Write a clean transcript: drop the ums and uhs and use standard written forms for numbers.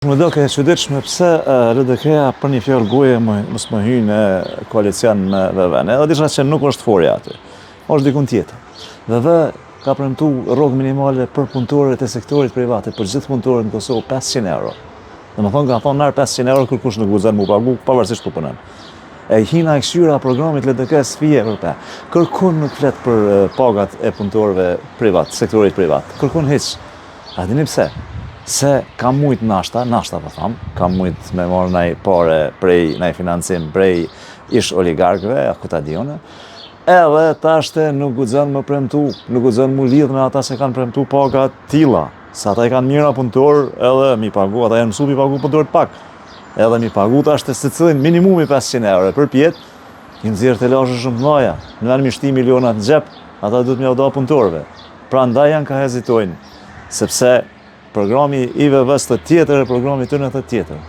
Më do ke çuditshme pse LDK-ja për një fjalë goje mos më hyn në koalicion me VV-n. Edhe disha që nuk është forja aty. Është dikun tjetër. VV ka premtuar rrogë minimale për punëtorët e sektorit privat, për gjithë punëtorët në Kosovë 500 euro. Domethënë ka thonë nar 500 euro kur kush nuk guxon mu pagu, pavarësisht ku punon. E hina e këshyra programit LDK-s fije për pe. Kërkun nuk flet për pagat e punëtorëve privat, sektorit privat. Kërkun hiç. A dini pse? Se kam mujt nashta po tham, kam mujt me marrë naj pare prej, naj financim prej ish oligarkëve, a ku ta di unë, edhe tashte nuk guxon më premtu, nuk guxon mu lidh me ata se kanë premtu paga tilla, sa ata i kanë mira punëtor, edhe mi pagu, ata janë mësu mi pagu punëtorët pak, edhe mi pagu tashte se cilin minimumi 500 euro për pjetë, i nxjerr të lashë shumë të mëdha, në vend mi shti milionat në xhep, ata duhet m'ia dha punëtorëve. Prandaj janë ka hezitojnë, sepse programi i VV-s të tjetër e programi tënë të tjetër.